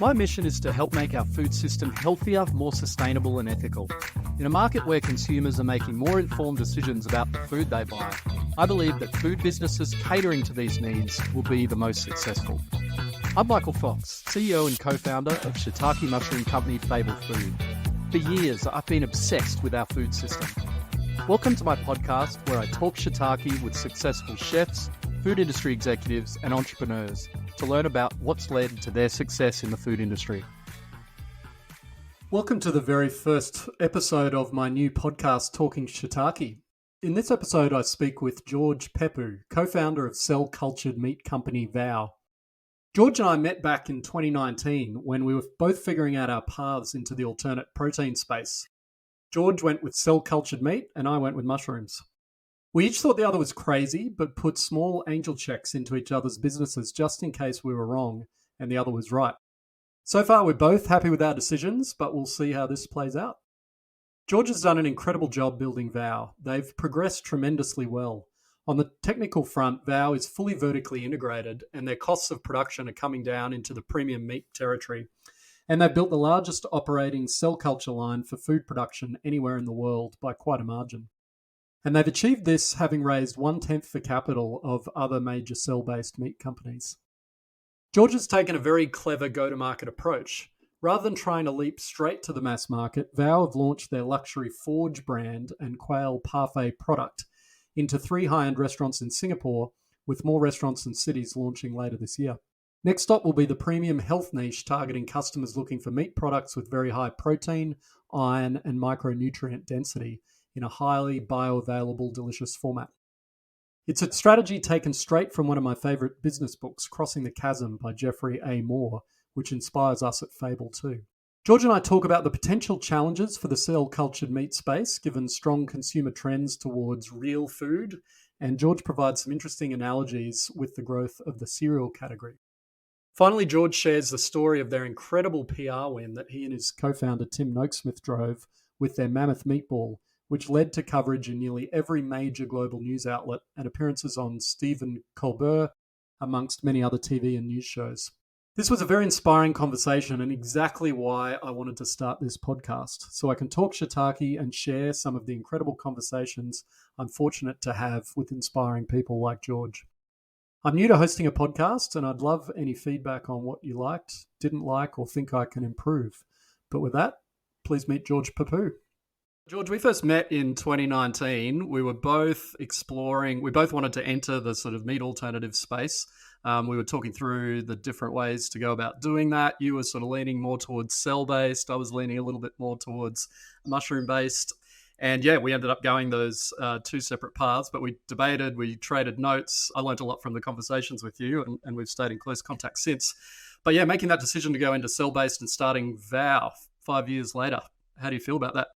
My mission is to help make our food system healthier, more sustainable and ethical. In a market where consumers are making more informed decisions about the food they buy, I believe that food businesses catering to these needs will be the most successful. I'm Michael Fox, CEO and co-founder of shiitake mushroom company Peppou Food. For years, I've been obsessed with our food system. Welcome to my podcast where I talk shiitake with successful chefs, food industry executives and entrepreneurs to learn about what's led to their success in the food industry. Welcome to the very first episode of my new podcast, Talking Shiitake. In this episode, I speak with George Peppou, co-founder of cell-cultured meat company VOW. George and I met back in 2019 when we were both figuring out our paths into the alternate protein space. George went with cell-cultured meat and I went with mushrooms. We each thought the other was crazy, but put small angel checks into each other's businesses just in case we were wrong and the other was right. So far, we're both happy with our decisions, but we'll see how this plays out. George has done an incredible job building VOW. They've progressed tremendously well. On the technical front, VOW is fully vertically integrated and their costs of production are coming down into the premium meat territory. And they've built the largest operating cell culture line for food production anywhere in the world by quite a margin. And they've achieved this having raised 1/10 the capital of other major cell-based meat companies. George has taken a very clever go-to-market approach. Rather than trying to leap straight to the mass market, VOW have launched their luxury Forge brand and quail parfait product into 3 high-end restaurants in Singapore, with more restaurants and cities launching later this year. Next stop will be the premium health niche targeting customers looking for meat products with very high protein, iron, and micronutrient density in a highly bioavailable, delicious format. It's a strategy taken straight from one of my favourite business books, Crossing the Chasm by Jeffrey A. Moore, which inspires us at Fable too. George and I talk about the potential challenges for the cell-cultured meat space, given strong consumer trends towards real food, and George provides some interesting analogies with the growth of the cereal category. Finally, George shares the story of their incredible PR win that he and his co-founder Tim Noakesmith drove with their Mammoth Meatball, which led to coverage in nearly every major global news outlet and appearances on Stephen Colbert, amongst many other TV and news shows. This was a very inspiring conversation and exactly why I wanted to start this podcast, so I can talk shiitake and share some of the incredible conversations I'm fortunate to have with inspiring people like George. I'm new to hosting a podcast and I'd love any feedback on what you liked, didn't like, or think I can improve. But with that, please meet George Peppou. George, we first met in 2019. We were both exploring, we both wanted to enter the sort of meat alternative space. We were talking through the different ways to go about doing that. You were sort of leaning more towards cell-based. I was leaning a little bit more towards mushroom-based. And yeah, we ended up going those 2 separate paths, but we debated, we traded notes. I learned a lot from the conversations with you and we've stayed in close contact since. But yeah, making that decision to go into cell-based and starting VOW 5 years later. How do you feel about that?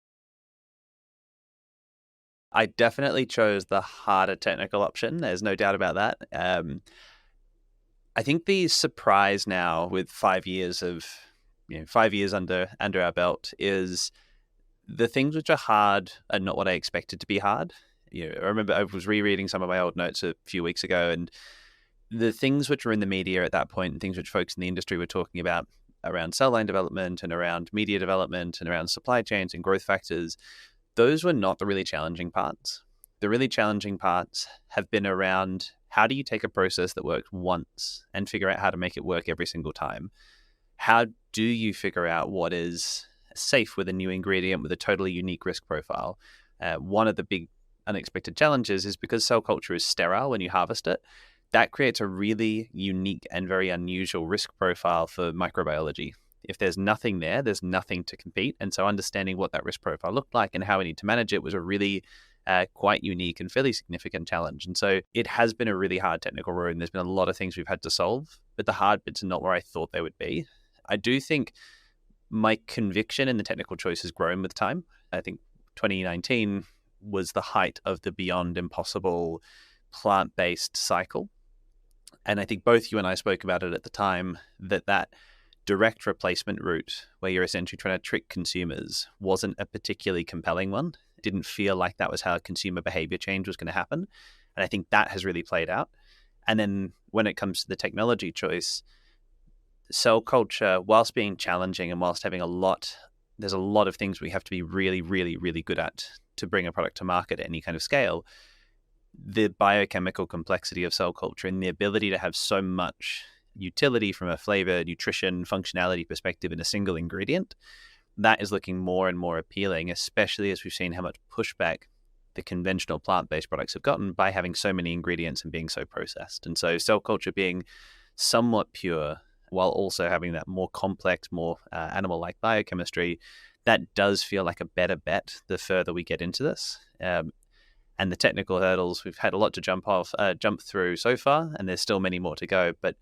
I definitely chose the harder technical option. There's no doubt about that. I think the surprise now with 5 years of, 5 years under our belt is the things which are hard are not what I expected to be hard. I remember I was rereading some of my old notes a few weeks ago, and the things which were in the media at that point and things which folks in the industry were talking about around cell line development and around media development and around supply chains and growth factors, those were not the really challenging parts. The really challenging parts have been around how do you take a process that works once and figure out how to make it work every single time? How do you figure out what is safe with a new ingredient with a totally unique risk profile? One of the big unexpected challenges is because cell culture is sterile when you harvest it, that creates a really unique and very unusual risk profile for microbiology. If there's nothing there, there's nothing to compete. And so understanding what that risk profile looked like and how we need to manage it was a really quite unique and fairly significant challenge. And so it has been a really hard technical road and there's been a lot of things we've had to solve, but the hard bits are not where I thought they would be. I do think my conviction in the technical choice has grown with time. I think 2019 was the height of the beyond impossible plant-based cycle. And I think both you and I spoke about it at the time, that direct replacement route where you're essentially trying to trick consumers wasn't a particularly compelling one. It didn't feel like that was how consumer behavior change was going to happen. And I think that has really played out. And then when it comes to the technology choice, cell culture, whilst being challenging and whilst having there's a lot of things we have to be really, really, really good at to bring a product to market at any kind of scale. The biochemical complexity of cell culture and the ability to have so much utility from a flavor, nutrition, functionality perspective in a single ingredient, that is looking more and more appealing, especially as we've seen how much pushback the conventional plant-based products have gotten by having so many ingredients and being so processed. And so cell culture being somewhat pure while also having that more complex, more animal-like biochemistry, that does feel like a better bet the further we get into this. And the technical hurdles, we've had a lot to jump through so far, and there's still many more to go. But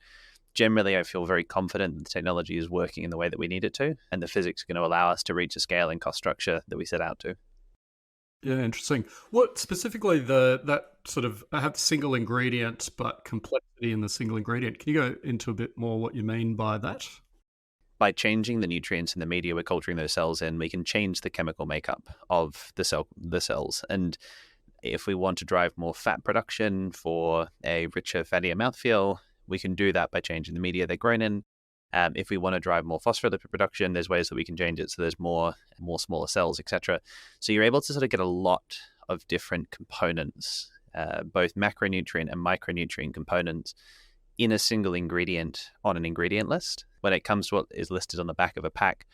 generally, I feel very confident that the technology is working in the way that we need it to, and the physics are going to allow us to reach a scale and cost structure that we set out to. Yeah, interesting. What specifically that sort of have single ingredient but complexity in the single ingredient? Can you go into a bit more what you mean by that? By changing the nutrients in the media we're culturing those cells in, we can change the chemical makeup of the cells. And if we want to drive more fat production for a richer, fattier mouthfeel, we can do that by changing the media they're grown in. If we want to drive more phospholipid production, there's ways that we can change it so there's more smaller cells, etc. So you're able to sort of get a lot of different components, both macronutrient and micronutrient components, in a single ingredient on an ingredient list. When it comes to what is listed on the back of a pack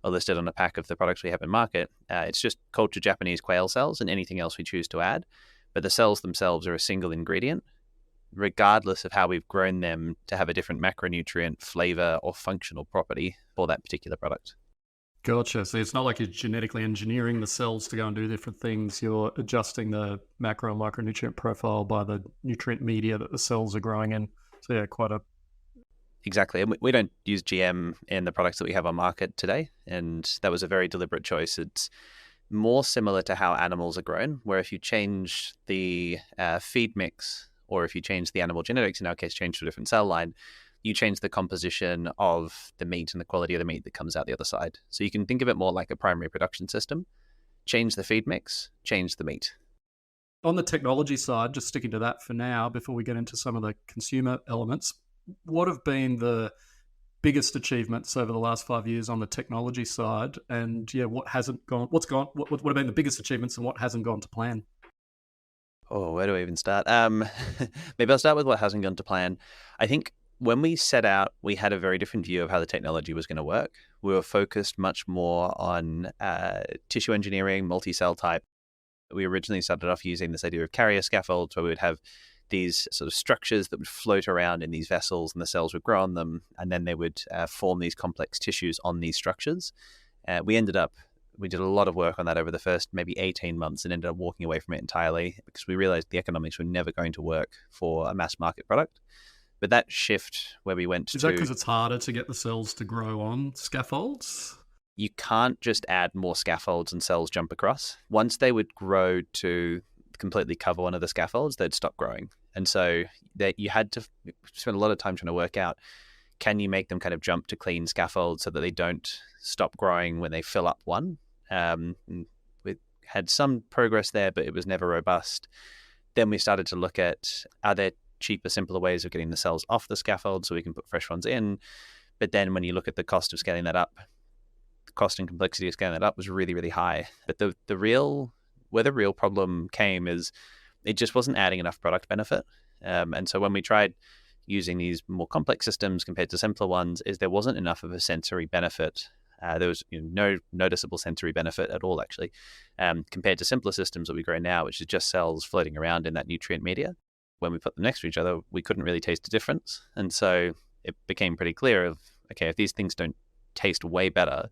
or listed on a pack of the products we have in market, it's just cultured Japanese quail cells and anything else we choose to add. But the cells themselves are a single ingredient, regardless of how we've grown them to have a different macronutrient, flavor, or functional property for that particular product. Gotcha. So it's not like you're genetically engineering the cells to go and do different things. You're adjusting the macro and micronutrient profile by the nutrient media that the cells are growing in. So yeah, quite a... Exactly. And we don't use GM in the products that we have on market today. And that was a very deliberate choice. It's more similar to how animals are grown, where if you change the feed mix, or if you change the animal genetics, in our case, change to a different cell line, you change the composition of the meat and the quality of the meat that comes out the other side. So you can think of it more like a primary production system. Change the feed mix, change the meat. On the technology side, just sticking to that for now, before we get into some of the consumer elements, what have been the biggest achievements over the last 5 years on the technology side? And yeah, what have been the biggest achievements and what hasn't gone to plan? Oh, where do I even start? Maybe I'll start with what hasn't gone to plan. I think when we set out, we had a very different view of how the technology was going to work. We were focused much more on tissue engineering, multi-cell type. We originally started off using this idea of carrier scaffolds, where we would have these sort of structures that would float around in these vessels, and the cells would grow on them, and then they would form these complex tissues on these structures. We did a lot of work on that over the first maybe 18 months and ended up walking away from it entirely because we realized the economics were never going to work for a mass market product. But that shift where we went to... Is that because it's harder to get the cells to grow on scaffolds? You can't just add more scaffolds and cells jump across. Once they would grow to completely cover one of the scaffolds, they'd stop growing. And so you had to spend a lot of time trying to work out, can you make them kind of jump to clean scaffolds so that they don't stop growing when they fill up one? We had some progress there, but it was never robust. Then we started to look at, are there cheaper, simpler ways of getting the cells off the scaffold so we can put fresh ones in? But then when you look at the cost of scaling that up, the cost and complexity of scaling that up was really, really high. But where the real problem came is it just wasn't adding enough product benefit. And so when we tried using these more complex systems compared to simpler ones, is there wasn't enough of a sensory benefit. There was no noticeable sensory benefit at all, actually, compared to simpler systems that we grow now, which is just cells floating around in that nutrient media. When we put them next to each other, we couldn't really taste a difference. And so it became pretty clear of, okay, if these things don't taste way better,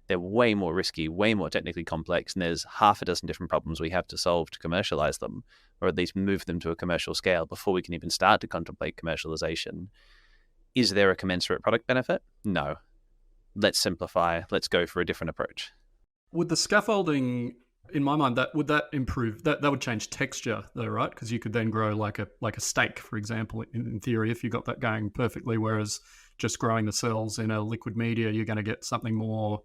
they're way more risky, way more technically complex, and there's half a dozen different problems we have to solve to commercialize them, or at least move them to a commercial scale before we can even start to contemplate commercialization. Is there a commensurate product benefit? No. Let's simplify. Let's go for a different approach. Would the scaffolding, in my mind, would that improve? That would change texture, though, right? Because you could then grow like a steak, for example, in theory, if you got that going perfectly. Whereas just growing the cells in a liquid media, you're going to get something more.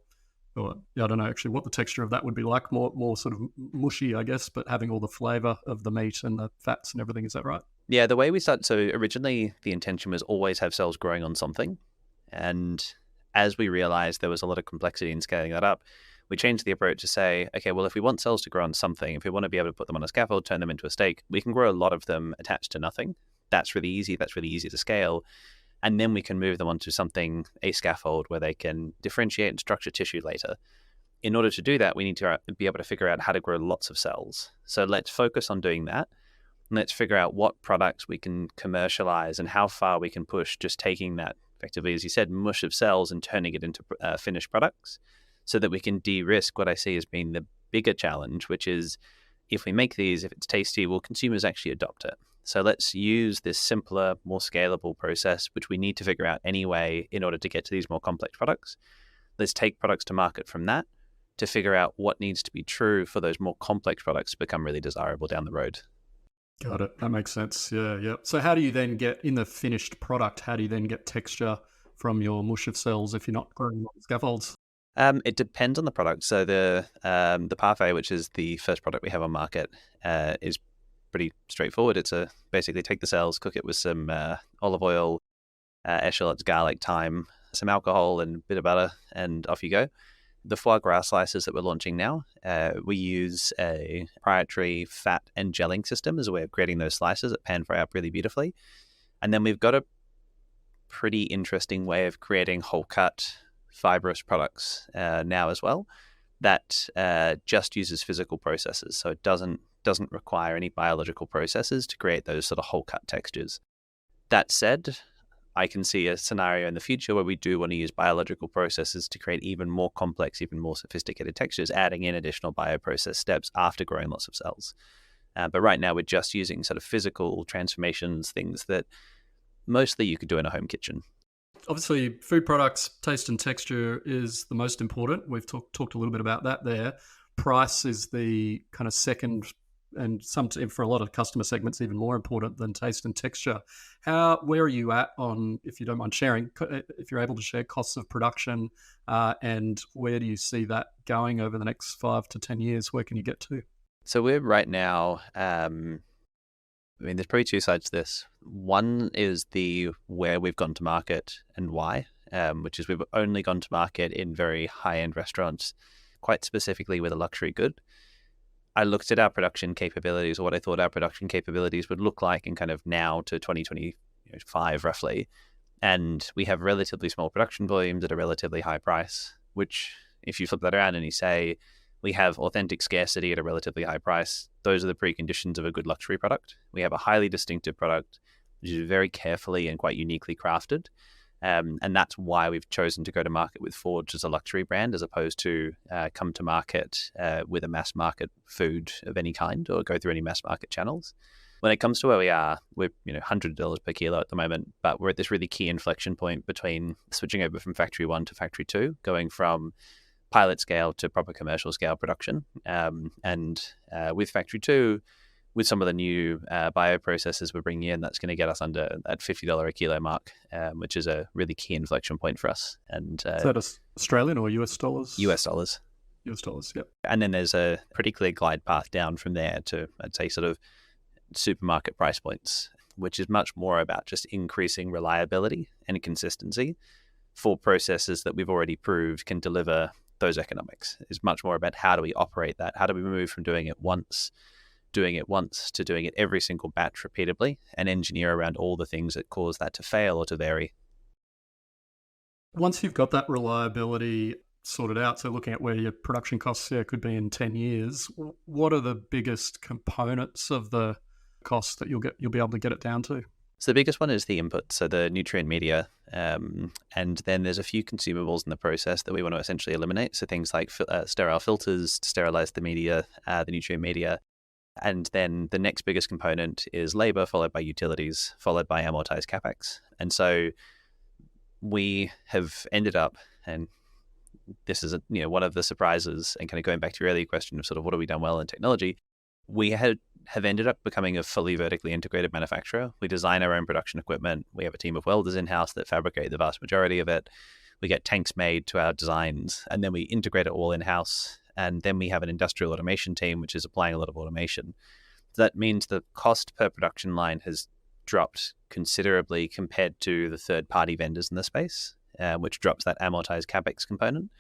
Or I don't know actually what the texture of that would be like. More sort of mushy, I guess, but having all the flavor of the meat and the fats and everything. Is that right? Yeah, the way we started. So originally, the intention was always have cells growing on something. And as we realized there was a lot of complexity in scaling that up, we changed the approach to say, okay, well, if we want cells to grow on something, if we want to be able to put them on a scaffold, turn them into a steak, we can grow a lot of them attached to nothing. That's really easy. That's really easy to scale. And then we can move them onto something, a scaffold, where they can differentiate and structure tissue later. In order to do that, we need to be able to figure out how to grow lots of cells. So let's focus on doing that. And let's figure out what products we can commercialize and how far we can push just taking that, effectively, as you said, mush of cells and turning it into finished products, so that we can de-risk what I see as being the bigger challenge, which is if we make these, if it's tasty, will consumers actually adopt it? So let's use this simpler, more scalable process, which we need to figure out anyway in order to get to these more complex products. Let's take products to market from that to figure out what needs to be true for those more complex products to become really desirable down the road. Got it. That makes sense. Yeah. So how do you then get, in the finished product, how do you then get texture from your mush of cells if you're not growing on scaffolds? It depends on the product. So the parfait, which is the first product we have on market, is pretty straightforward. It's basically take the cells, cook it with some olive oil, eschalots, garlic, thyme, some alcohol, and a bit of butter, and off you go. The foie gras slices that we're launching now, we use a proprietary fat and gelling system as a way of creating those slices that pan fry up really beautifully. And then we've got a pretty interesting way of creating whole cut fibrous products now as well that just uses physical processes. So it doesn't require any biological processes to create those sort of whole cut textures. That said, I can see a scenario in the future where we do want to use biological processes to create even more complex, even more sophisticated textures, adding in additional bioprocess steps after growing lots of cells. But right now we're just using sort of physical transformations, things that mostly you could do in a home kitchen. Obviously, food products, taste and texture is the most important. We've talked a little bit about that there. Price is the kind of second, and for a lot of customer segments, even more important than taste and texture. Where are you at on, if you don't mind sharing, if you're able to share, costs of production, and where do you see that going over the next 5 to 10 years? Where can you get to? So we're right now, there's probably two sides to this. One is the where we've gone to market and why, which is we've only gone to market in very high-end restaurants, quite specifically with a luxury good. I looked at our production capabilities, or what I thought our production capabilities would look like in kind of now to 2025 roughly, and we have relatively small production volumes at a relatively high price, which if you flip that around and you say we have authentic scarcity at a relatively high price, those are the preconditions of a good luxury product. We have a highly distinctive product, which is very carefully and quite uniquely crafted. And that's why we've chosen to go to market with Forge as a luxury brand, as opposed to come to market with a mass market food of any kind or go through any mass market channels. When it comes to where we are, we're $100 per kilo at the moment, but we're at this really key inflection point between switching over from factory 1 to factory 2, going from pilot scale to proper commercial scale production. And with factory 2, with some of the new bioprocesses we're bringing in, that's going to get us under that $50 a kilo mark, which is a really key inflection point for us. And is that Australian or US dollars? US dollars. US dollars, yep. And then there's a pretty clear glide path down from there to, I'd say, sort of supermarket price points, which is much more about just increasing reliability and consistency for processes that we've already proved can deliver those economics. It's much more about how do we operate that? How do we move from doing it once to doing it every single batch repeatably and engineer around all the things that cause that to fail or to vary. Once you've got that reliability sorted out, so looking at where your production costs could be in 10 years, what are the biggest components of the costs that you'll be able to get it down to? So the biggest one is the input, so the nutrient media, and then there's a few consumables in the process that we want to essentially eliminate. So things like sterile filters to sterilize the media, the nutrient media. And then the next biggest component is labor, followed by utilities, followed by amortized capex. And so we have ended up, and this is one of the surprises, and kind of going back to your earlier question of sort of what have we done well in technology, we have ended up becoming a fully vertically integrated manufacturer. We design our own production equipment. We have a team of welders in-house that fabricate the vast majority of it. We get tanks made to our designs, and then we integrate it all in-house. And then we have an industrial automation team, which is applying a lot of automation. That means the cost per production line has dropped considerably compared to the third-party vendors in the space. which drops that amortized capex component.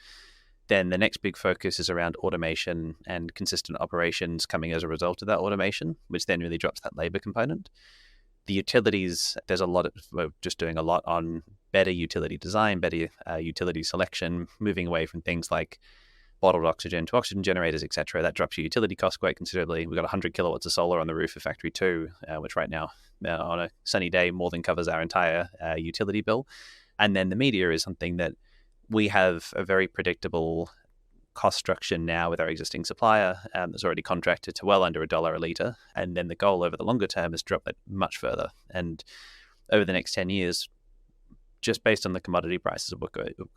Then the next big focus is around automation and consistent operations coming as a result of that automation, which then really drops that labor component. The utilities, we're just doing a lot on better utility design, better utility selection, moving away from things like bottled oxygen to oxygen generators, etc. That drops your utility cost quite considerably. We've got 100 kilowatts of solar on the roof of Factory 2, which right now, on a sunny day, more than covers our entire utility bill. And then the media is something that we have a very predictable cost structure now with our existing supplier that's already contracted to well under $1 a litre. And then the goal over the longer term is to drop that much further. And over the next 10 years, just based on the commodity prices of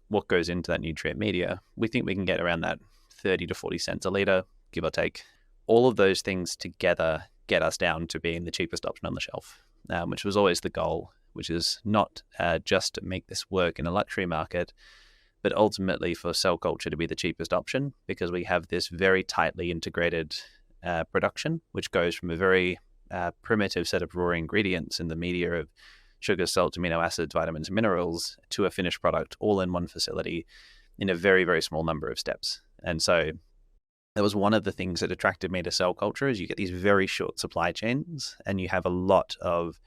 what goes into that nutrient media, we think we can get around that 30 to 40 cents a litre, give or take. All of those things together get us down to being the cheapest option on the shelf, which was always the goal, which is not just to make this work in a luxury market, but ultimately for cell culture to be the cheapest option, because we have this very tightly integrated production, which goes from a very primitive set of raw ingredients in the media of sugar, salt, amino acids, vitamins, and minerals to a finished product all in one facility in a very, very small number of steps. And so that was one of the things that attracted me to cell culture, is you get these very short supply chains and you have a lot of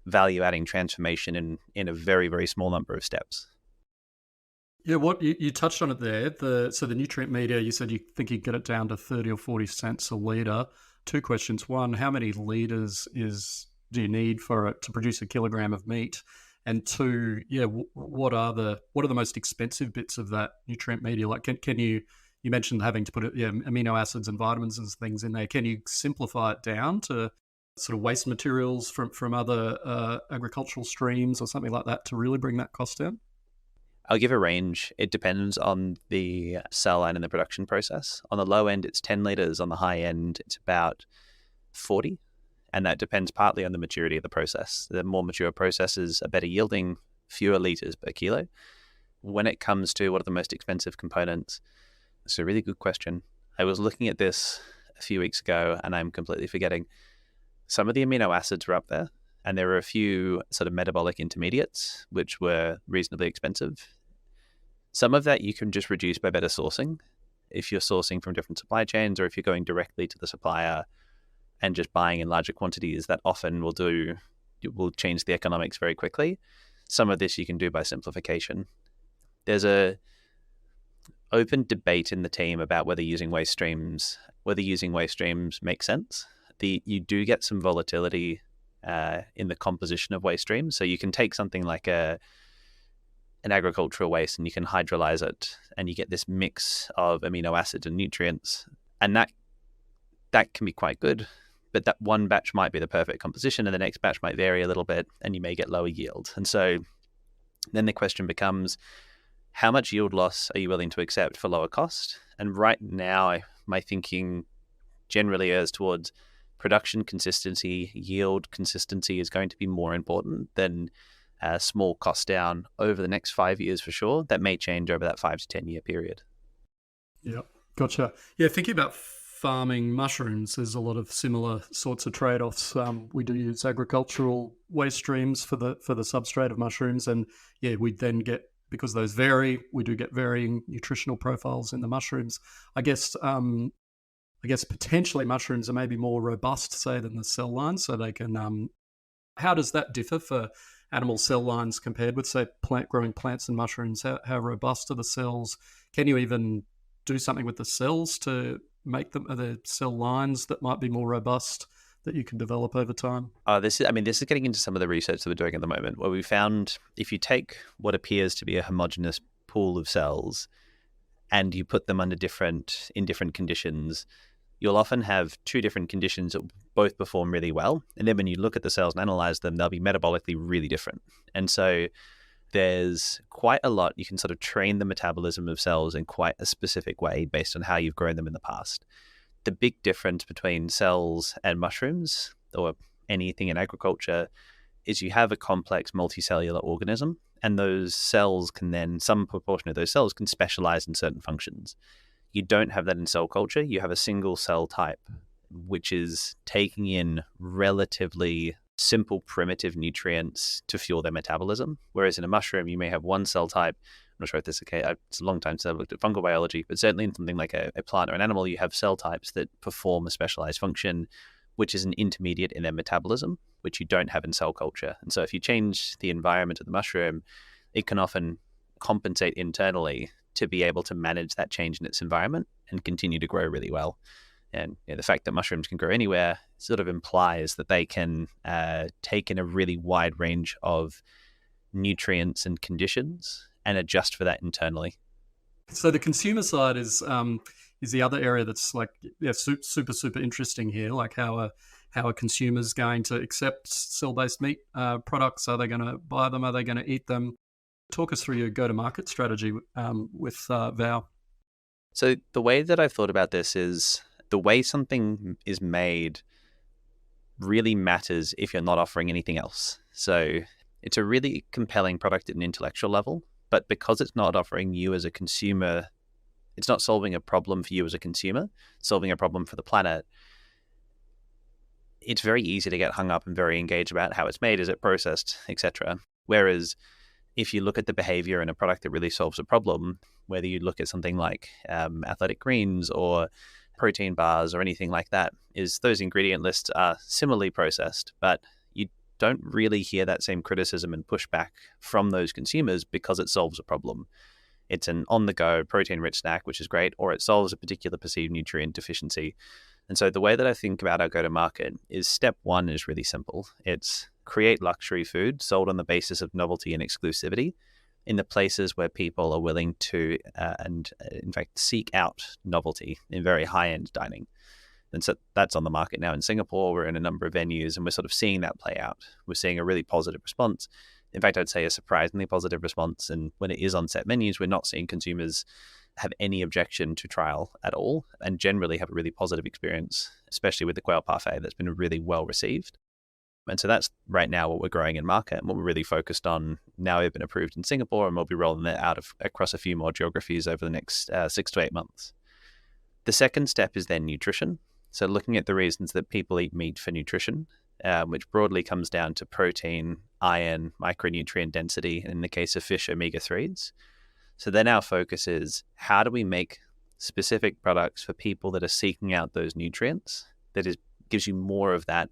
value-adding transformation in a very, very small number of steps. Yeah, what you touched on it there. So the nutrient media, you said you think you get it down to 30 or 40 cents a litre. Two questions. One, how many litres do you need for it to produce a kilogram of meat? And two, what are the most expensive bits of that nutrient media? Like, can you mentioned having to put amino acids and vitamins and things in there. Can you simplify it down to sort of waste materials from other agricultural streams or something like that to really bring that cost down? I'll give a range. It depends on the cell line and the production process. On the low end, it's 10 litres. On the high end, it's about 40. And that depends partly on the maturity of the process. The more mature processes are better yielding, fewer litres per kilo. When it comes to what are the most expensive components, it's a really good question. I was looking at this a few weeks ago and I'm completely forgetting. Some of the amino acids were up there, and there were a few sort of metabolic intermediates, which were reasonably expensive. Some of that you can just reduce by better sourcing. If you're sourcing from different supply chains, or if you're going directly to the supplier and just buying in larger quantities, that often will change the economics very quickly. Some of this you can do by simplification. There's a open debate in the team about whether using waste streams makes sense. You do get some volatility in the composition of waste streams. So you can take something like an agricultural waste and you can hydrolyze it, and you get this mix of amino acids and nutrients, and that can be quite good. But that one batch might be the perfect composition, and the next batch might vary a little bit, and you may get lower yield. And so then the question becomes, how much yield loss are you willing to accept for lower cost? And right now, my thinking generally is towards production consistency, yield consistency is going to be more important than small cost down over the next 5 years for sure. That may change over that 5 to 10 year period. Yeah, gotcha. Yeah, thinking about farming mushrooms, there's a lot of similar sorts of trade-offs. We do use agricultural waste streams for the substrate of mushrooms, and we then get, because those vary, we do get varying nutritional profiles in the mushrooms. I guess potentially mushrooms are maybe more robust, say, than the cell lines, so they can. How does that differ for animal cell lines compared with, say, growing plants and mushrooms? How robust are the cells? Can you even do something with the cells to make them, are there cell lines that might be more robust that you can develop over time? This is getting into some of the research that we're doing at the moment, where we found if you take what appears to be a homogeneous pool of cells and you put them in different conditions, you'll often have two different conditions that both perform really well. And then when you look at the cells and analyze them, they'll be metabolically really different. And so there's quite a lot. You can sort of train the metabolism of cells in quite a specific way based on how you've grown them in the past. The big difference between cells and mushrooms, or anything in agriculture, is you have a complex multicellular organism, and those cells can then, some proportion of those cells can specialize in certain functions. You don't have that in cell culture. You have a single cell type, which is taking in relatively simple, primitive nutrients to fuel their metabolism. Whereas in a mushroom, you may have one cell type. I'm not sure if this is okay. It's a long time since I've looked at fungal biology, but certainly in something like a plant or an animal, you have cell types that perform a specialized function, which is an intermediate in their metabolism, which you don't have in cell culture. And so if you change the environment of the mushroom, it can often compensate internally to be able to manage that change in its environment and continue to grow really well. And the fact that mushrooms can grow anywhere sort of implies that they can take in a really wide range of nutrients and conditions and adjust for that internally. So the consumer side is the other area that's like super interesting here. Like how are consumers going to accept cell-based meat products? Are they going to buy them? Are they going to eat them? Talk us through your go-to-market strategy with VOW. So the way that I've thought about this is the way something is made really matters if you're not offering anything else. So it's a really compelling product at an intellectual level, but because it's not offering you as a consumer, it's not solving a problem for you as a consumer, solving a problem for the planet. It's very easy to get hung up and very engaged about how it's made, is it processed, etc. Whereas if you look at the behavior in a product that really solves a problem, whether you look at something like athletic greens or protein bars or anything like that, is those ingredient lists are similarly processed, but you don't really hear that same criticism and pushback from those consumers because it solves a problem. It's an on-the-go protein-rich snack, which is great, or it solves a particular perceived nutrient deficiency. And so the way that I think about our go-to-market is step one is really simple. It's create luxury food sold on the basis of novelty and exclusivity in the places where people are willing to, and in fact, seek out novelty in very high-end dining. And so that's on the market now in Singapore. We're in a number of venues and we're sort of seeing that play out. We're seeing a really positive response. In fact, I'd say a surprisingly positive response. And when it is on set menus, we're not seeing consumers have any objection to trial at all and generally have a really positive experience, especially with the quail parfait that's been really well received. And so that's right now what we're growing in market and what we're really focused on. Now we've been approved in Singapore and we'll be rolling that out across a few more geographies over the next 6 to 8 months. The second step is then nutrition. So looking at the reasons that people eat meat for nutrition, which broadly comes down to protein, iron, micronutrient density, and in the case of fish, omega-3s. So then our focus is how do we make specific products for people that are seeking out those nutrients that gives you more of that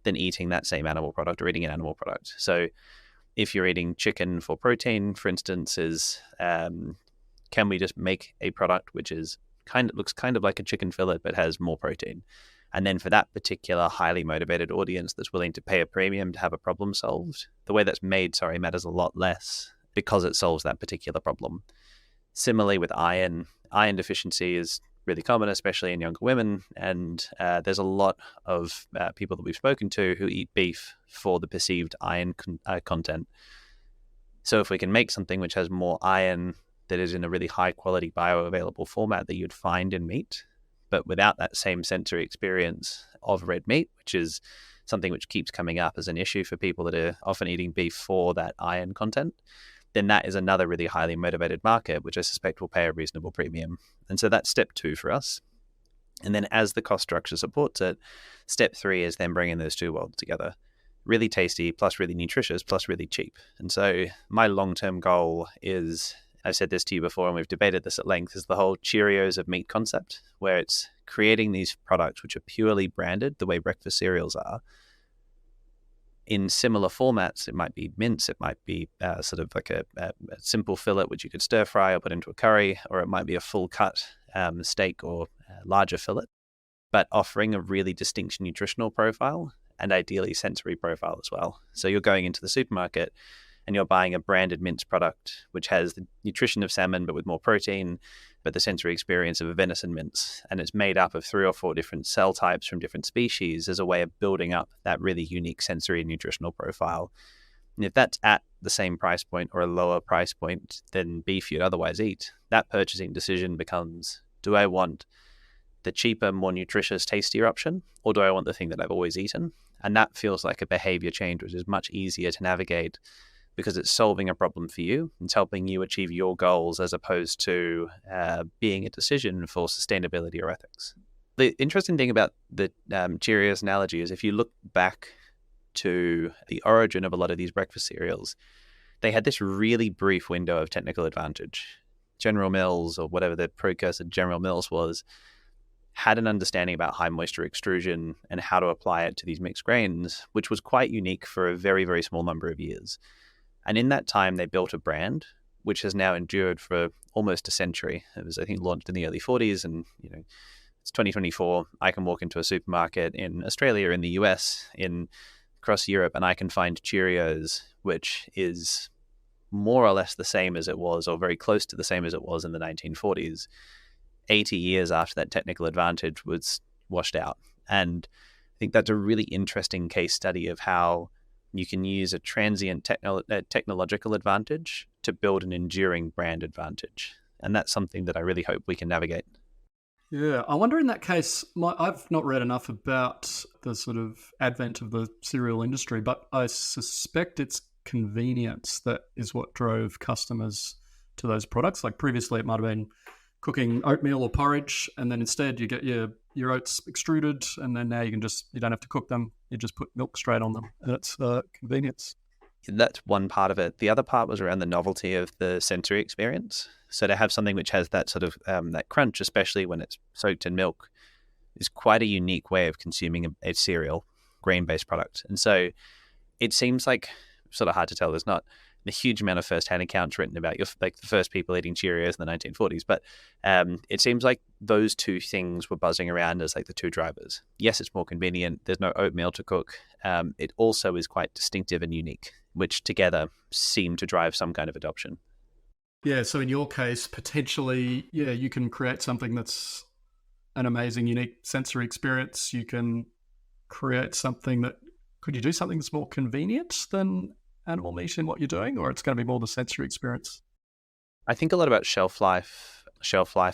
than eating that same animal product or eating an animal product. So if you're eating chicken for protein, for instance, can we just make a product which looks kind of like a chicken fillet but has more protein? And then for that particular highly motivated audience that's willing to pay a premium to have a problem solved, the way that's made, matters a lot less because it solves that particular problem. Similarly with iron deficiency is really common, especially in younger women. And there's a lot of people that we've spoken to who eat beef for the perceived iron content. So if we can make something which has more iron that is in a really high quality bioavailable format that you'd find in meat, but without that same sensory experience of red meat, which is something which keeps coming up as an issue for people that are often eating beef for that iron content, then that is another really highly motivated market, which I suspect will pay a reasonable premium. And so that's step 2 for us. And then as the cost structure supports it, step 3 is then bringing those two worlds together. Really tasty, plus really nutritious, plus really cheap. And so my long-term goal is, I've said this to you before and we've debated this at length, is the whole Cheerios of meat concept, where it's creating these products which are purely branded the way breakfast cereals are, in similar formats. It might be mince, it might be sort of like a simple fillet which you could stir fry or put into a curry, or it might be a full cut steak or larger fillet, but offering a really distinct nutritional profile and ideally sensory profile as well. So you're going into the supermarket and you're buying a branded mince product which has the nutrition of salmon but with more protein, but the sensory experience of a venison mince. And it's made up of 3 or 4 different cell types from different species as a way of building up that really unique sensory and nutritional profile. And if that's at the same price point or a lower price point than beef you'd otherwise eat, that purchasing decision becomes, do I want the cheaper, more nutritious, tastier option, or do I want the thing that I've always eaten? And that feels like a behavior change which is much easier to navigate because it's solving a problem for you. It's helping you achieve your goals as opposed to being a decision for sustainability or ethics. The interesting thing about the Cheerios analogy is if you look back to the origin of a lot of these breakfast cereals, they had this really brief window of technical advantage. General Mills, or whatever the precursor General Mills was, had an understanding about high moisture extrusion and how to apply it to these mixed grains, which was quite unique for a very, very small number of years. And in that time, they built a brand which has now endured for almost a century. It was, I think, launched in the early 40s, and it's 2024. I can walk into a supermarket in Australia, in the US, across Europe, and I can find Cheerios, which is more or less the same as it was, or very close to the same as it was in the 1940s, 80 years after that technical advantage was washed out. And I think that's a really interesting case study of how you can use a transient technological advantage to build an enduring brand advantage. And that's something that I really hope we can navigate. Yeah, I wonder in that case, I've not read enough about the sort of advent of the cereal industry, but I suspect it's convenience that is what drove customers to those products. Like previously it might have been cooking oatmeal or porridge, and then instead you get your oats extruded, and then now you don't have to cook them, you just put milk straight on them, and it's convenience. That's one part of it. The other part was around the novelty of the sensory experience. So to have something which has that sort of that crunch, especially when it's soaked in milk, is quite a unique way of consuming a cereal, grain-based product. And so it seems like sort of hard to tell. There's not a huge amount of first-hand accounts written about the first people eating Cheerios in the 1940s, but it seems like those two things were buzzing around as like the two drivers. Yes, it's more convenient. There's no oatmeal to cook. It also is quite distinctive and unique, which together seem to drive some kind of adoption. Yeah, so in your case, potentially, you can create something that's an amazing, unique sensory experience. You can create something could you do something that's more convenient than animal meat in what you're doing, or it's going to be more the sensory experience? I think a lot about shelf life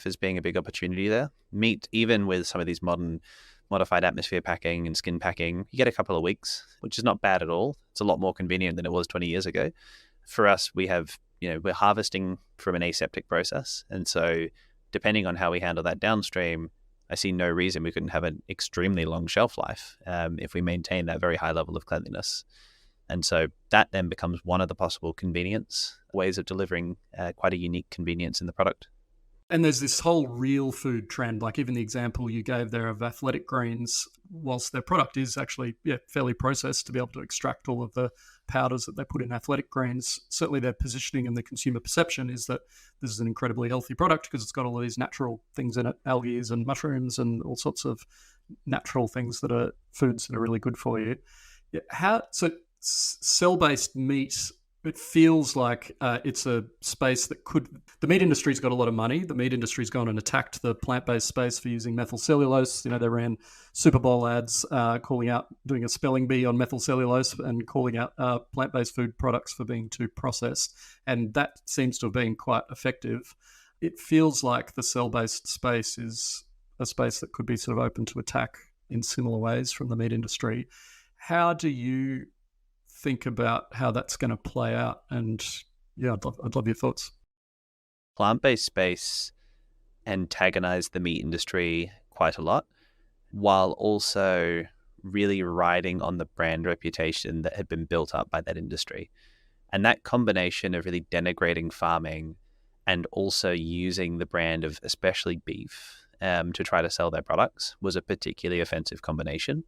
as being a big opportunity there. Meat, even with some of these modern modified atmosphere packing and skin packing, you get a couple of weeks, which is not bad at all. It's a lot more convenient than it was 20 years ago. For us, we have, we're harvesting from an aseptic process. And so depending on how we handle that downstream, I see no reason we couldn't have an extremely long shelf life if we maintain that very high level of cleanliness. And so that then becomes one of the possible convenience ways of delivering quite a unique convenience in the product. And there's this whole real food trend, like even the example you gave there of athletic greens, whilst their product is actually fairly processed to be able to extract all of the powders that they put in athletic greens, certainly their positioning and the consumer perception is that this is an incredibly healthy product because it's got all of these natural things in it, algae and mushrooms and all sorts of natural things that are foods that are really good for you. So cell-based meat, it feels like it's a space that the meat industry's got a lot of money. The meat industry's gone and attacked the plant-based space for using methylcellulose. They ran Super Bowl ads doing a spelling bee on methylcellulose and calling out plant-based food products for being too processed. And that seems to have been quite effective. It feels like the cell-based space is a space that could be sort of open to attack in similar ways from the meat industry. How do you think about how that's going to play out? And I'd love your thoughts. Plant-based space antagonized the meat industry quite a lot, while also really riding on the brand reputation that had been built up by that industry. And that combination of really denigrating farming and also using the brand of especially beef to try to sell their products was a particularly offensive combination.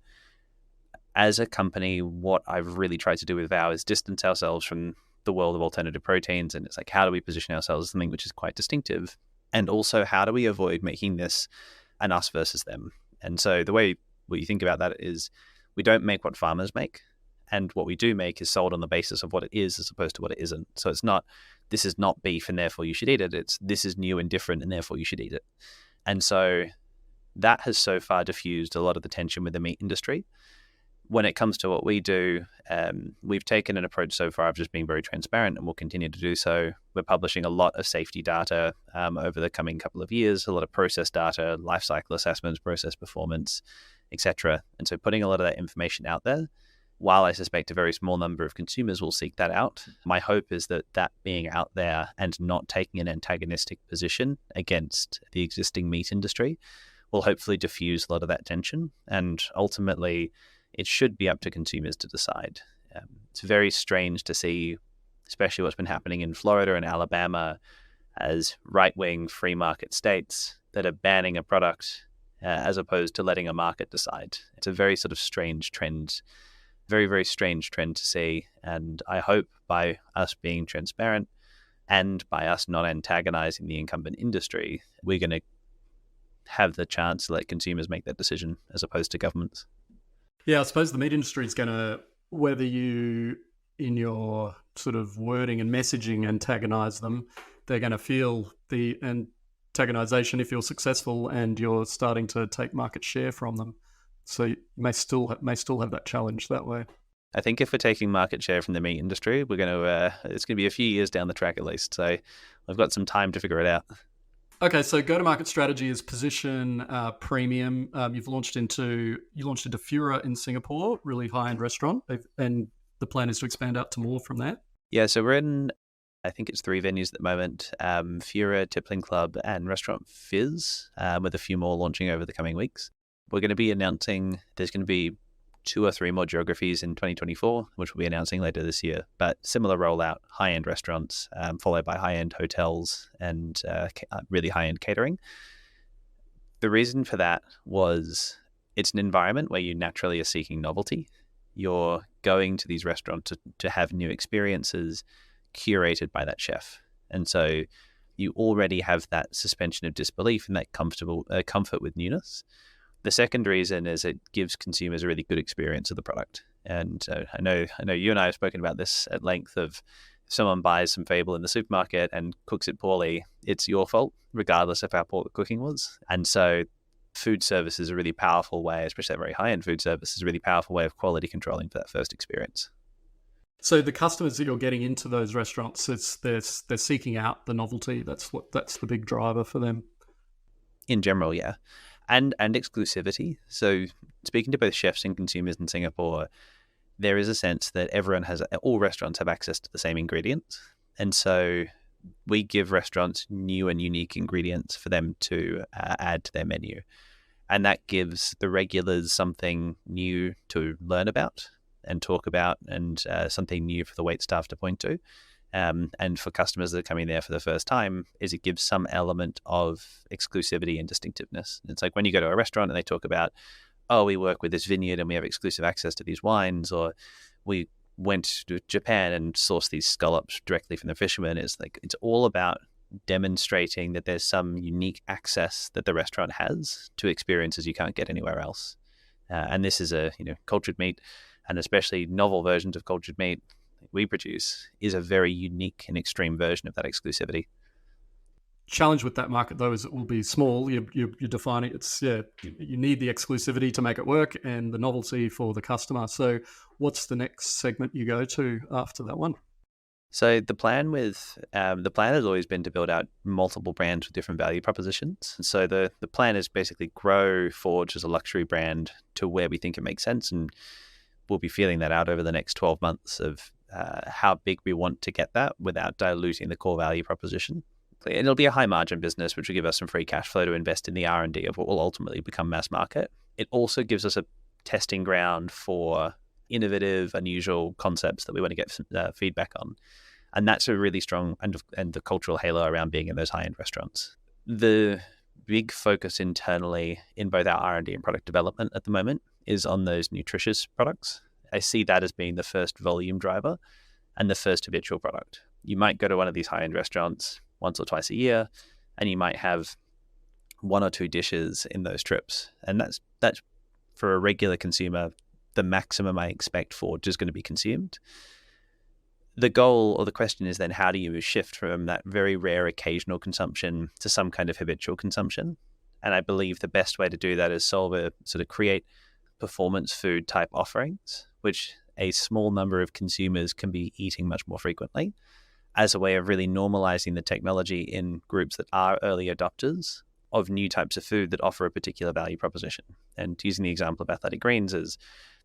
As a company, what I've really tried to do with VOW is distance ourselves from the world of alternative proteins. And it's like, how do we position ourselves as something which is quite distinctive? And also, how do we avoid making this an us versus them? And so the way we think about that is we don't make what farmers make. And what we do make is sold on the basis of what it is as opposed to what it isn't. So it's not, this is not beef and therefore you should eat it. It's, this is new and different and therefore you should eat it. And so that has so far diffused a lot of the tension with the meat industry. When it comes to what we do, we've taken an approach so far of just being very transparent, and we'll continue to do so. We're publishing a lot of safety data over the coming couple of years, a lot of process data, life cycle assessments, process performance, etc. And so putting a lot of that information out there, while I suspect a very small number of consumers will seek that out, my hope is that that being out there and not taking an antagonistic position against the existing meat industry will hopefully diffuse a lot of that tension. And ultimately, it should be up to consumers to decide. It's very strange to see, especially what's been happening in Florida and Alabama, as right-wing free market states that are banning a product as opposed to letting a market decide. It's a very sort of strange trend, very, very strange trend to see. And I hope by us being transparent and by us not antagonizing the incumbent industry, we're going to have the chance to let consumers make that decision as opposed to governments. Yeah, I suppose the meat industry is going to, whether you, in your sort of wording and messaging, antagonize them, they're going to feel the antagonization if you're successful and you're starting to take market share from them. So you may still have that challenge that way. I think if we're taking market share from the meat industry, we're going to it's going to be a few years down the track at least. So I've got some time to figure it out. Okay, so go-to-market strategy is position premium. You launched into Fura in Singapore, really high-end restaurant, and the plan is to expand out to more from that. Yeah, so we're in, I think it's 3 venues at the moment: Fura, Tippling Club, and Restaurant Fizz, with a few more launching over the coming weeks. We're going to be announcing there's going to be 2 or 3 more geographies in 2024, which we'll be announcing later this year. But similar rollout, high-end restaurants, followed by high-end hotels and really high-end catering. The reason for that was it's an environment where you naturally are seeking novelty. You're going to these restaurants to have new experiences curated by that chef. And so you already have that suspension of disbelief and that comfort with newness. The second reason is it gives consumers a really good experience of the product. And I know you and I have spoken about this at length of if someone buys some Fable in the supermarket and cooks it poorly, it's your fault, regardless of how poor the cooking was. And so food service is a really powerful way, especially that very high-end food service, is a really powerful way of quality controlling for that first experience. So the customers that you're getting into those restaurants, they're seeking out the novelty. That's the big driver for them. In general, yeah. And exclusivity. So speaking to both chefs and consumers in Singapore, there is a sense that all restaurants have access to the same ingredients. And so we give restaurants new and unique ingredients for them to add to their menu. And that gives the regulars something new to learn about and talk about, and something new for the waitstaff to point to. And for customers that are coming there for the first time, is it gives some element of exclusivity and distinctiveness. It's like when you go to a restaurant and they talk about, oh, we work with this vineyard and we have exclusive access to these wines, or we went to Japan and sourced these scallops directly from the fishermen. It's all about demonstrating that there's some unique access that the restaurant has to experiences you can't get anywhere else. And this is cultured meat, and especially novel versions of cultured meat we produce, is a very unique and extreme version of that exclusivity. Challenge with that market though is it will be small. You're defining you need the exclusivity to make it work and the novelty for the customer. So what's the next segment you go to after that one? So the plan has always been to build out multiple brands with different value propositions. And so the plan is basically grow Forge as a luxury brand to where we think it makes sense, and we'll be feeling that out over the next 12 months of how big we want to get that without diluting the core value proposition. And it'll be a high margin business, which will give us some free cash flow to invest in the R&D of what will ultimately become mass market. It also gives us a testing ground for innovative, unusual concepts that we want to get some feedback on. And that's a really strong and the cultural halo around being in those high-end restaurants. The big focus internally in both our R&D and product development at the moment is on those nutritious products. I see that as being the first volume driver and the first habitual product. You might go to one of these high-end restaurants once or twice a year, and you might have 1 or 2 dishes in those trips. And that's for a regular consumer, the maximum I expect Forge is going to be consumed. The goal or the question is then, how do you shift from that very rare occasional consumption to some kind of habitual consumption? And I believe the best way to do that is create performance food type offerings, which a small number of consumers can be eating much more frequently, as a way of really normalizing the technology in groups that are early adopters of new types of food that offer a particular value proposition. And using the example of athletic greens, is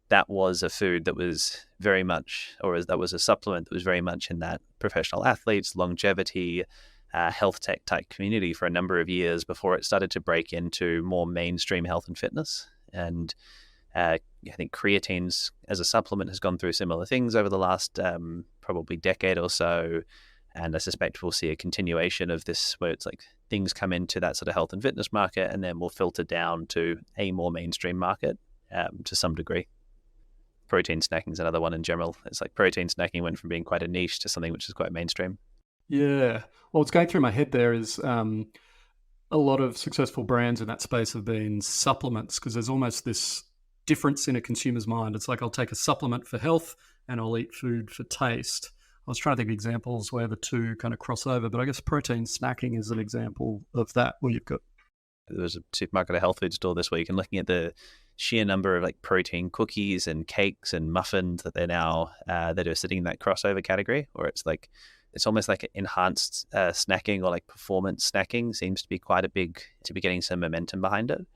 that was a food that was very much, that was a supplement that was very much in that professional athletes, longevity, health tech type community for a number of years before it started to break into more mainstream health and fitness. And I think creatines as a supplement has gone through similar things over the last probably decade or so. And I suspect we'll see a continuation of this where it's like things come into that sort of health and fitness market and then will filter down to a more mainstream market to some degree. Protein snacking is another one in general. It's like protein snacking went from being quite a niche to something which is quite mainstream. Yeah. Well, what's going through my head there is a lot of successful brands in that space have been supplements, because there's almost this difference in a consumer's mind. It's like, I'll take a supplement for health and I'll eat food for taste. I was trying to think of examples where the two kind of cross over, but I guess protein snacking is an example of that, where you've got... There was a supermarket, a health food store this week, and looking at the sheer number of like protein cookies and cakes and muffins that they're now that are sitting in that crossover category, where it's almost like enhanced snacking or like performance snacking seems to be to be getting some momentum behind it.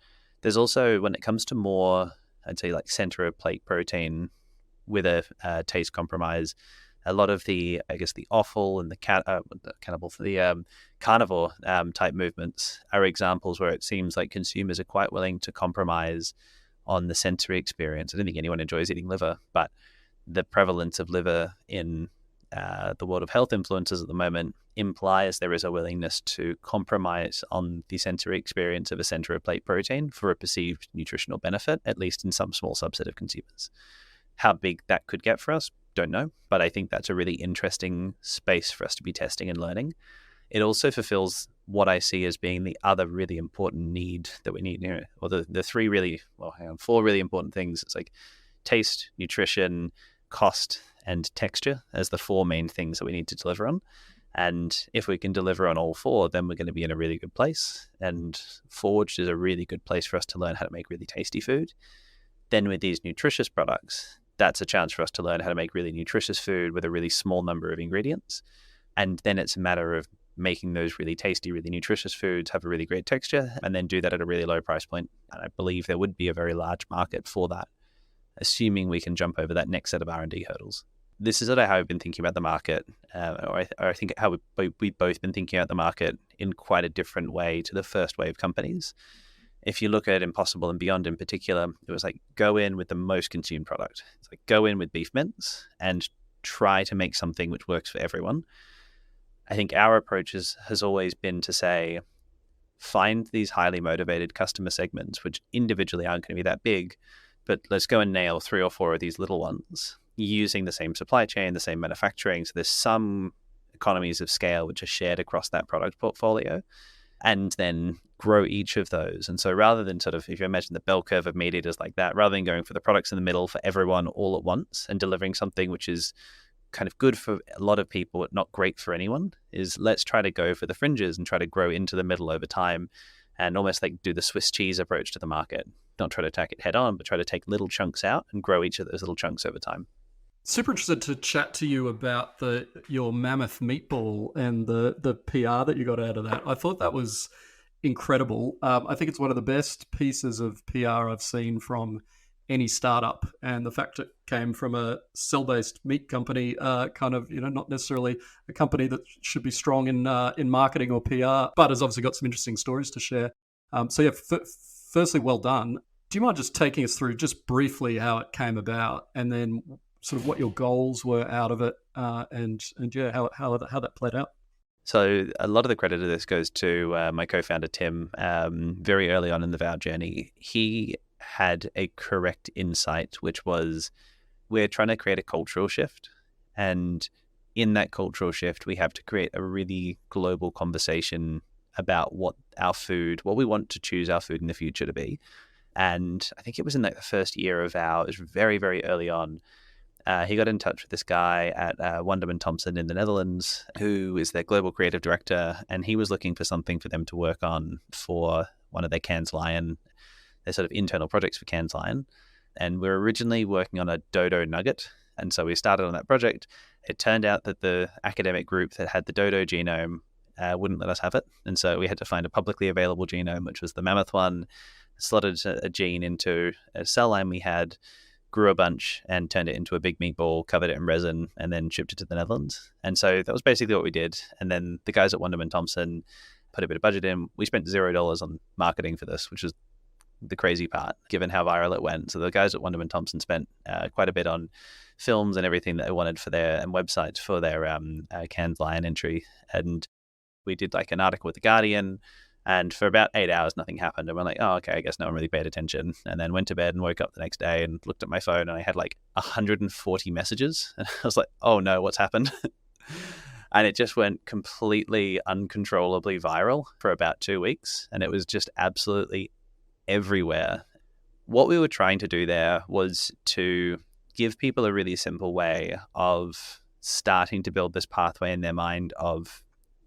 There's also, when it comes to more, I'd say like center of plate protein with a taste compromise, a lot of the, I guess, the offal and the carnivore type movements are examples where it seems like consumers are quite willing to compromise on the sensory experience. I don't think anyone enjoys eating liver, but the prevalence of liver in the world of health influencers at the moment implies there is a willingness to compromise on the sensory experience of a center of plate protein for a perceived nutritional benefit, at least in some small subset of consumers. How big that could get for us, don't know, but I think that's a really interesting space for us to be testing and learning. It also fulfills what I see as being the other really important need that we need, or the four really important things. It's like taste, nutrition, cost, and texture as the four main things that we need to deliver on. And if we can deliver on all four, then we're going to be in a really good place. And Forged is a really good place for us to learn how to make really tasty food. Then with these nutritious products, that's a chance for us to learn how to make really nutritious food with a really small number of ingredients. And then it's a matter of making those really tasty, really nutritious foods have a really great texture, and then do that at a really low price point. And I believe there would be a very large market for that, assuming we can jump over that next set of R&D hurdles. This is sort of how I've been thinking about the market, or I think how we've both been thinking about the market in quite a different way to the first wave companies. If you look at Impossible and Beyond in particular, it was like go in with the most consumed product. It's like go in with beef mince and try to make something which works for everyone. I think our approach has always been to say, find these highly motivated customer segments, which individually aren't going to be that big, but let's go and nail 3 or 4 of these little ones using the same supply chain, the same manufacturing. So there's some economies of scale which are shared across that product portfolio, and then grow each of those. And so rather than sort of, if you imagine the bell curve of meat eaters like that, rather than going for the products in the middle for everyone all at once and delivering something which is kind of good for a lot of people but not great for anyone, is let's try to go for the fringes and try to grow into the middle over time and almost like do the Swiss cheese approach to the market. Not try to attack it head on, but try to take little chunks out and grow each of those little chunks over time. Super interested to chat to you about your Mammoth Meatball and the PR that you got out of that. I thought that was incredible. I think it's one of the best pieces of PR I've seen from any startup, and the fact it came from a cell-based meat company, not necessarily a company that should be strong in marketing or PR, but has obviously got some interesting stories to share. Firstly, well done. Do you mind just taking us through just briefly how it came about, and then sort of what your goals were out of it, how that played out? So a lot of the credit of this goes to my co-founder, Tim. Very early on in the VOW journey, he had a correct insight, which was we're trying to create a cultural shift. And in that cultural shift, we have to create a really global conversation about what we want to choose our food in the future to be. And I think it was in the first year of VOW, it was very, very early on. He got in touch with this guy at Wunderman Thompson in the Netherlands, who is their global creative director, and he was looking for something for them to work on for one of their Cannes Lion, their sort of internal projects for Cannes Lion. And we were originally working on a dodo nugget, and so we started on that project. It turned out that the academic group that had the dodo genome wouldn't let us have it, and so we had to find a publicly available genome, which was the mammoth one, slotted a gene into a cell line we had, grew a bunch and turned it into a big meatball, covered it in resin, and then shipped it to the Netherlands. And so that was basically what we did. And then the guys at Wunderman Thompson put a bit of budget in. We spent $0 on marketing for this, which was the crazy part, given how viral it went. So the guys at Wonderman Thompson spent quite a bit on films and everything that they wanted for their and websites for their canned lion entry. And we did like an article with The Guardian, and for about 8 hours, nothing happened. And we're like, oh, okay, I guess no one really paid attention. And then went to bed and woke up the next day and looked at my phone, and I had like 140 messages. And I was like, oh no, what's happened? And it just went completely uncontrollably viral for about 2 weeks. And it was just absolutely everywhere. What we were trying to do there was to give people a really simple way of starting to build this pathway in their mind of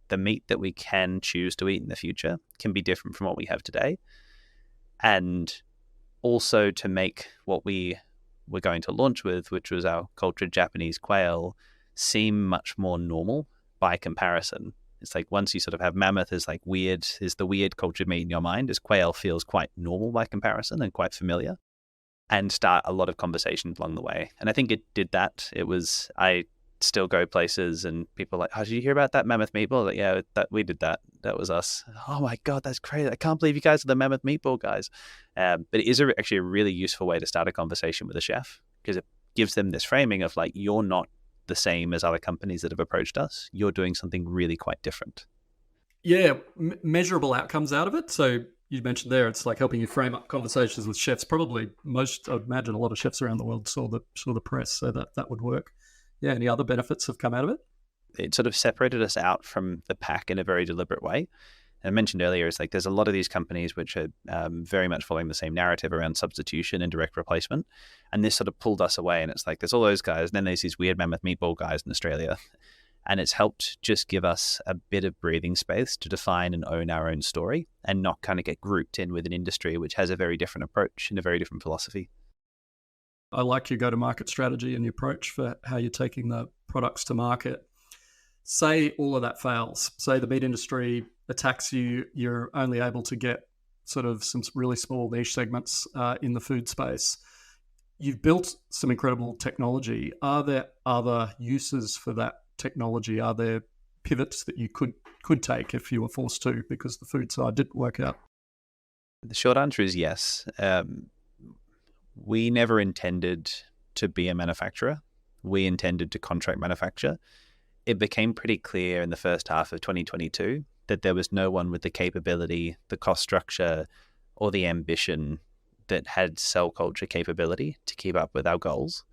the meat that we can choose to eat in the future can be different from what we have today. And also to make what we were going to launch with, which was our cultured Japanese quail, seem much more normal by comparison. It's like once you sort of have mammoth as like weird, is the weird cultured meat in your mind, as quail feels quite normal by comparison and quite familiar, and start a lot of conversations along the way. And I think it did that. I still go places and people are like, oh, did you hear about that Mammoth Meatball? Like, yeah, we did that. That was us. Oh my God, that's crazy. I can't believe you guys are the Mammoth Meatball guys. But it is actually a really useful way to start a conversation with a chef, because it gives them this framing of like, you're not the same as other companies that have approached us. You're doing something really quite different. Yeah, measurable outcomes out of it. So you mentioned there, it's like helping you frame up conversations with chefs. Probably I'd imagine a lot of chefs around the world saw the press, so that would work. Yeah, any other benefits have come out of it? It sort of separated us out from the pack in a very deliberate way. And I mentioned earlier, is like there's a lot of these companies which are very much following the same narrative around substitution and direct replacement. And this sort of pulled us away. And it's like there's all those guys, and then there's these weird Mammoth Meatball guys in Australia. And it's helped just give us a bit of breathing space to define and own our own story and not kind of get grouped in with an industry which has a very different approach and a very different philosophy. I like your go-to-market strategy and your approach for how you're taking the products to market. Say all of that fails. Say the meat industry attacks you. You're only able to get sort of some really small niche segments in the food space. You've built some incredible technology. Are there other uses for that technology? Are there pivots that you could take if you were forced to, because the food side didn't work out? The short answer is yes. We never intended to be a manufacturer. We intended to contract manufacture. It became pretty clear in the first half of 2022 that there was no one with the capability, the cost structure, or the ambition that had cell culture capability to keep up with our goals.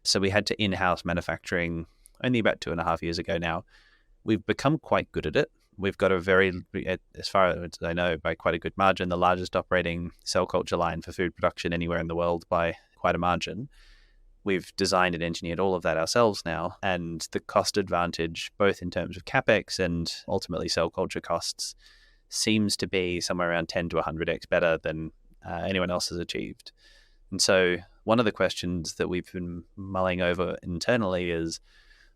So we had to in-house manufacturing only about 2.5 years ago now. We've become quite good at it. We've got a very, as far as I know, by quite a good margin, the largest operating cell culture line for food production anywhere in the world by quite a margin. We've designed and engineered all of that ourselves now, and the cost advantage, both in terms of CapEx and ultimately cell culture costs, seems to be somewhere around 10 to 100x better than anyone else has achieved. And so one of the questions that we've been mulling over internally is,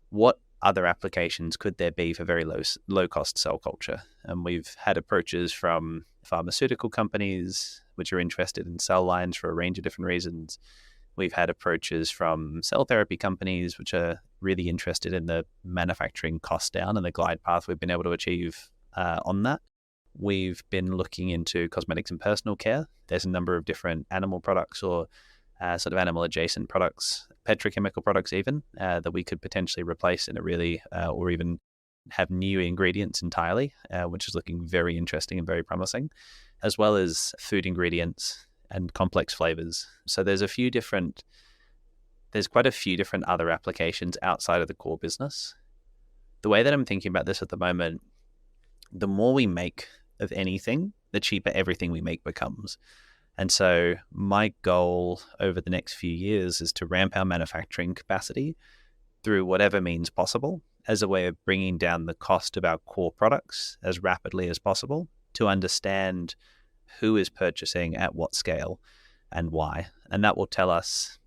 what other applications could there be for very low cost cell culture? And we've had approaches from pharmaceutical companies which are interested in cell lines for a range of different reasons. We've had approaches from cell therapy companies which are really interested in the manufacturing cost down and the glide path we've been able to achieve on that. We've been looking into cosmetics and personal care. There's a number of different animal products or sort of animal adjacent products, petrochemical products even, that we could potentially replace in a really, or even have new ingredients entirely, which is looking very interesting and very promising, as well as food ingredients and complex flavors. So there's quite a few different other applications outside of the core business. The way that I'm thinking about this at the moment, the more we make of anything, the cheaper everything we make becomes. And so my goal over the next few years is to ramp our manufacturing capacity through whatever means possible as a way of bringing down the cost of our core products as rapidly as possible, to understand who is purchasing at what scale and why. And that will tell us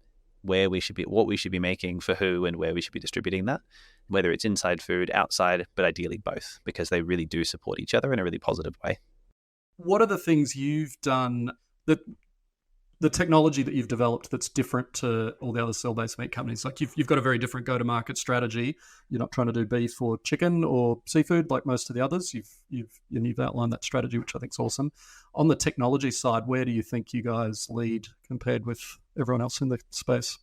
where we should be, what we should be making for who, and where we should be distributing that, whether it's inside food, outside, but ideally both, because they really do support each other in a really positive way. What are the things you've done that the technology that you've developed that's different to all the other cell-based meat companies? Like you've got a very different go-to-market strategy. You're not trying to do beef or chicken or seafood like most of the others. You've outlined that strategy, which I think is awesome. On the technology side, where do you think you guys lead compared with everyone else in the space?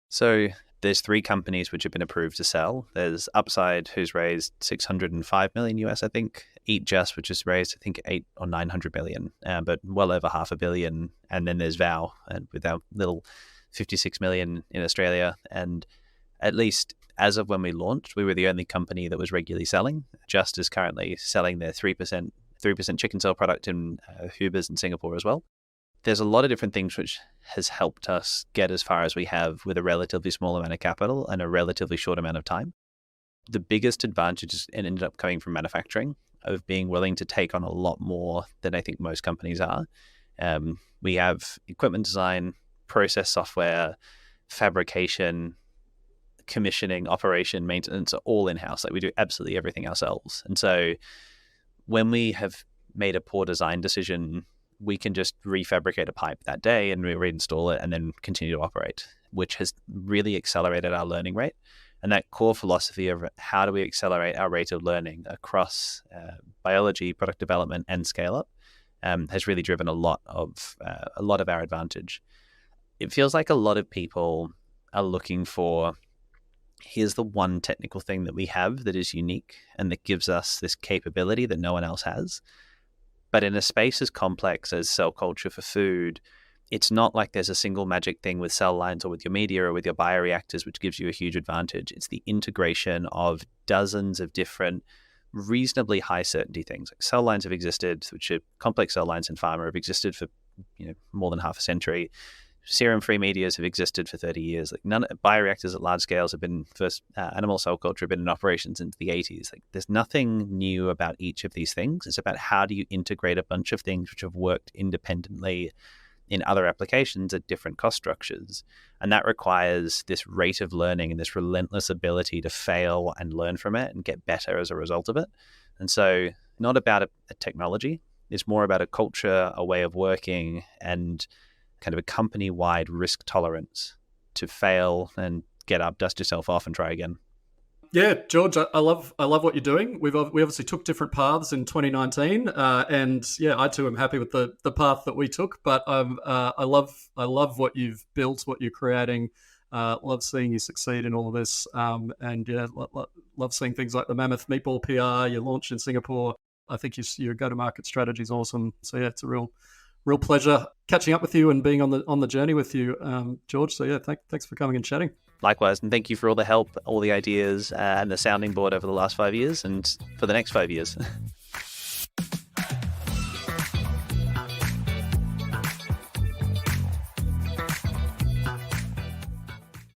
So there's 3 companies which have been approved to sell. There's Upside, who's raised 605 million US, I think. Eat Just, which has raised, I think, 8 or 900 million, but well over half a billion. And then there's VOW, and with our little 56 million in Australia. And at least as of when we launched, we were the only company that was regularly selling. Just is currently selling their 3% chicken cell product in Hubers in Singapore as well. There's a lot of different things which has helped us get as far as we have with a relatively small amount of capital and a relatively short amount of time. The biggest advantage is it ended up coming from manufacturing, of being willing to take on a lot more than I think most companies are. We have equipment design, process software, fabrication, commissioning, operation, maintenance are all in-house. Like we do absolutely everything ourselves. And so when we have made a poor design decision, we can just refabricate a pipe that day and reinstall it and then continue to operate, which has really accelerated our learning rate. And that core philosophy of how do we accelerate our rate of learning across biology, product development, and scale up has really driven a lot of our advantage. It feels like a lot of people are looking for, here's the one technical thing that we have that is unique and that gives us this capability that no one else has. But in a space as complex as cell culture for food, it's not like there's a single magic thing with cell lines or with your media or with your bioreactors which gives you a huge advantage. It's the integration of dozens of different reasonably high certainty things. Like cell lines have existed, which are complex cell lines in pharma, have existed for more than half a century. Serum-free medias have existed for 30 years. Like bioreactors at large scales have been first. Animal cell culture have been in operation since the 80s. Like there's nothing new about each of these things. It's about how do you integrate a bunch of things which have worked independently in other applications at different cost structures. And that requires this rate of learning and this relentless ability to fail and learn from it and get better as a result of it. And so not about a technology. It's more about a culture, a way of working, and kind of a company-wide risk tolerance to fail and get up, dust yourself off, and try again. Yeah, George, I love what you're doing. We obviously took different paths in 2019, and yeah, I too am happy with the path that we took. But I love what you've built, what you're creating. Love seeing you succeed in all of this, and yeah, love seeing things like the Mammoth Meatball PR you launched in Singapore. I think your go-to-market strategy is awesome. So yeah, it's a real pleasure catching up with you and being on the journey with you, George. So yeah, thanks for coming and chatting. Likewise, and thank you for all the help, all the ideas, and the sounding board over the last 5 years, and for the next 5 years.